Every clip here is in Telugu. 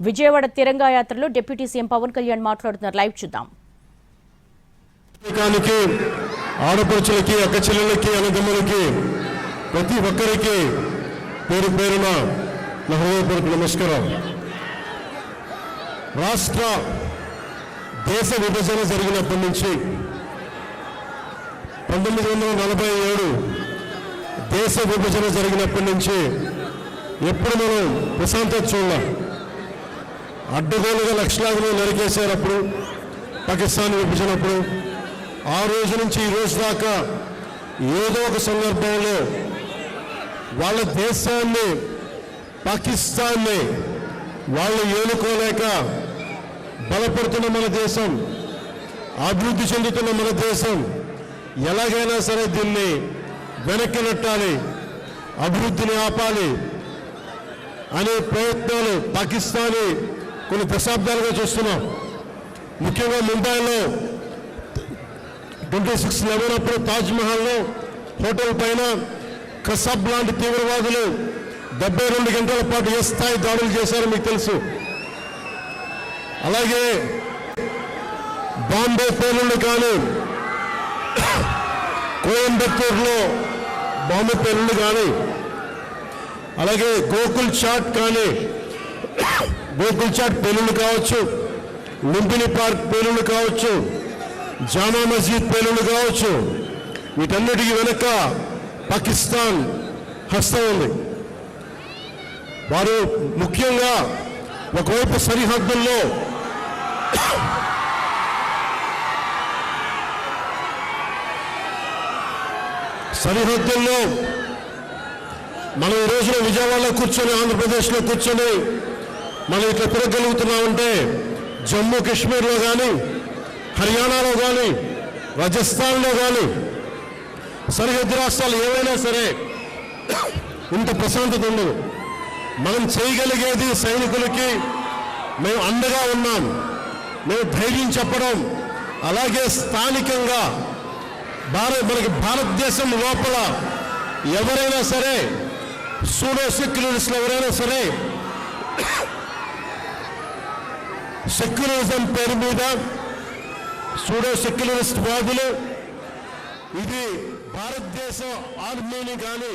విజయవాడ తిరంగా యాత్రలో డిప్యూటీ సీఎం పవన్ కళ్యాణ్ మాట్లాడుతున్నారు. లైవ్ చూద్దాం. ఆడపడుచులకి, అక్క చెల్లెలకి, అన్నదమ్ములకి, ప్రతి ఒక్కరికి పేరు పేరున నా హృదయపూర్వక నమస్కారం. రాష్ట్ర దేశ విభజన జరిగినప్పటి నుంచి 1947 దేశ విభజన జరిగినప్పటి నుంచి ఎప్పుడు మనం ప్రశాంతత చూడాలి. అడ్డగోలుగా లక్షలాదిలో నరికేశారు అప్పుడు పాకిస్తాన్ విభజనప్పుడు. ఆ రోజు నుంచి ఈ రోజు దాకా ఏదో ఒక సందర్భంలో వాళ్ళ దేశాన్ని, పాకిస్తాన్ని వాళ్ళు ఏలుకోలేక బలపడుతున్న మన దేశం, అభివృద్ధి చెందుతున్న మన దేశం ఎలాగైనా సరే దీన్ని వెనక్కి నెట్టాలి, అభివృద్ధిని ఆపాలి అనే ప్రయత్నాలు పాకిస్తానీ కొన్ని దశాబ్దాలుగా చూస్తున్నాం. ముఖ్యంగా ముంబైలో 26/11 అప్పుడు తాజ్మహల్లో హోటల్ పైన కసబ్ లాంటి తీవ్రవాదులు 72 గంటల పాటు ఏ స్థాయి దాడులు చేశారో మీకు తెలుసు. అలాగే బాంబే పేలుళ్ళు కానీ, కోయంబత్తూరులో బాంబే పేలుళ్ళు కానీ, అలాగే గోకుల్ చాట్ కానీ, గోకుల్ చాట్ పేలుళ్ళు కావచ్చు, లుంబిని పార్క్ పేలుళ్ళు కావచ్చు, జామా మస్జిద్ పేలుళ్ళు కావచ్చు, వీటన్నిటికీ వెనక పాకిస్తాన్ హస్తం ఉంది. వారు ముఖ్యంగా ఒకవైపు సరిహద్దుల్లో మనం ఈ రోజున విజయవాడలో కూర్చొని, ఆంధ్రప్రదేశ్లో కూర్చొని మనం ఇట్లా తిరగలుగుతున్నామంటే జమ్మూ కాశ్మీర్లో కానీ, హర్యానాలో కానీ, రాజస్థాన్లో కానీ, సరిహద్దు రాష్ట్రాలు ఏవైనా సరే ఇంత ప్రశాంతత ఉండదు. మనం చేయగలిగేది సైనికులకి మేము అండగా ఉన్నాం, మేము ధైర్యం చెప్పడం, అలాగే స్థానికంగా మనకి భారతదేశం లోపల ఎవరైనా సరే సూడో సెక్యులరిస్టులు ఎవరైనా సరే సెక్యులరిజం పేరు మీద సూడో సెక్యులరిస్ట్ వాదులు ఇది భారతదేశ ఆర్మీని కానీ,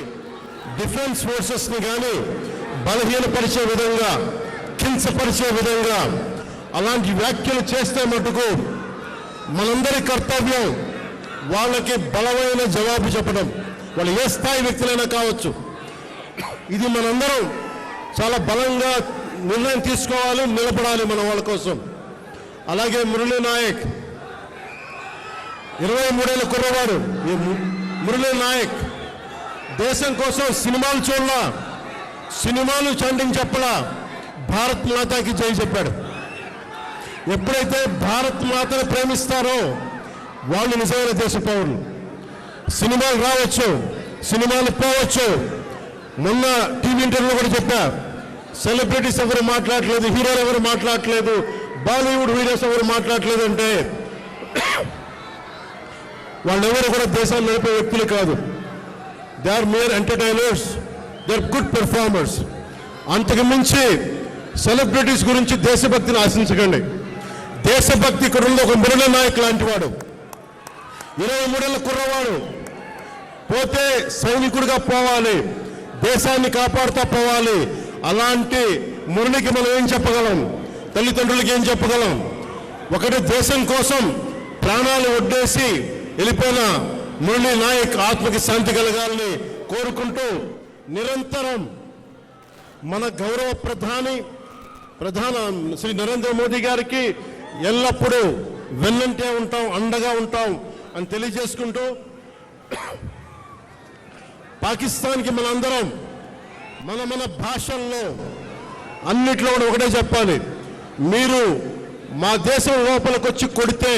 డిఫెన్స్ ఫోర్సెస్ని కానీ బలహీనపరిచే విధంగా, కించపరిచే విధంగా అలాంటి వ్యాఖ్యలు చేస్తే మటుకు మనందరి కర్తవ్యం వాళ్ళకి బలమైన జవాబు చెప్పడం, వాళ్ళు ఏ స్థాయి వ్యక్తులైనా కావచ్చు. ఇది మనందరం చాలా బలంగా నిర్ణయం తీసుకోవాలి, నిలబడాలి మన వాళ్ళ కోసం. అలాగే మురళీ నాయక్ 23 ఏళ్ళ కుర్రవాడు. ఈ మురళీ నాయక్ దేశం కోసం సినిమాలు చూడలా, సినిమాలు చండింగ్ చెప్పలా, భారత్ మాతాకి జై చెప్పాడు. ఎప్పుడైతే భారత్ మాతను ప్రేమిస్తారో వాళ్ళు నిజమైన దేశ పౌరులు. సినిమాలు రావచ్చు, సినిమాలు పోవచ్చు. మొన్న టీవీ ఇంటర్వ్యూలో కూడా చెప్పా, సెలబ్రిటీస్ ఎవరు మాట్లాడలేదు, హీరోలు ఎవరు మాట్లాడలేదు, బాలీవుడ్ హీరోస్ ఎవరు మాట్లాడలేదు అంటే వాళ్ళెవరు కూడా దేశాన్ని నడిపే వ్యక్తులు కాదు. They are mere entertainers, they are good performers. అంతకు మించి సెలబ్రిటీస్ గురించి దేశభక్తిని ఆశించకండి. దేశభక్తి ఇక్కడ ఉంది. ఒక మురళీ నాయక్ లాంటి వాడు, 23 ఏళ్ళ కుర్రవాడు, పోతే సైనికుడిగా పోవాలి, దేశాన్ని కాపాడుతూ పోవాలి. అలాంటి మురళికి మనం ఏం చెప్పగలం? తల్లిదండ్రులకి ఏం చెప్పగలం? ఒకటి దేశం కోసం ప్రాణాలు ఒడ్డేసి వెళ్ళిపోయిన మురళీ నాయక్ ఆత్మకి శాంతి కలగాలని కోరుకుంటూ, నిరంతరం మన గౌరవ ప్రధాని శ్రీ నరేంద్ర మోదీ గారికి ఎల్లప్పుడూ వెన్నంటే ఉంటాం, అండగా ఉంటాం అని తెలియజేసుకుంటూ, పాకిస్తాన్కి మనందరం మన భాషల్లో అన్నిట్లో కూడా ఒకటే చెప్పాలి, మీరు మా దేశం లోపలికి వచ్చి కొడితే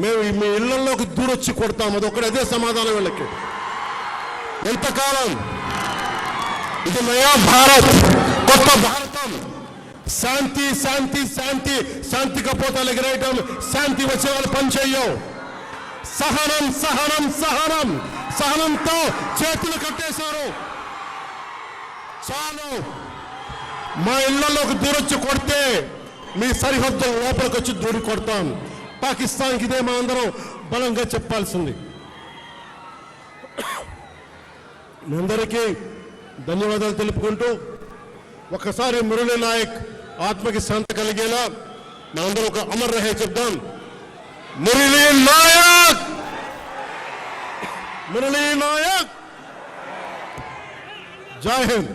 మేము మీ ఇళ్లలోకి దూరొచ్చి కొడతాం. అదే సమాధానం వీళ్ళకి. ఎంతకాలం ఇది నయా భారత్, కొత్త భారతం, శాంతి శాంతి శాంతి, శాంతి కపోతాలు ఎగిరేయటం, శాంతి వచ్చే వాళ్ళు పనిచేయం. సహనం సహనం సహనం, సహనంతో చేతులు కట్టేశారు. చాలు, మా ఇళ్లలోకి దూరొచ్చి కొడితే మీ సరిహద్దుల లోపలికి వచ్చి దూరి కొడతాం. పాకిస్తాన్కి ఇదే మా అందరం బలంగా చెప్పాల్సింది. మీ అందరికీ ధన్యవాదాలు తెలుపుకుంటూ ఒకసారి మురళీ నాయక్ ఆత్మకి శాంతి కలిగేలా మనందరం ఒక అమర్ రహే చెప్దాం. మురళీ నాయక్, మురళీ నాయక్, జై హింద్.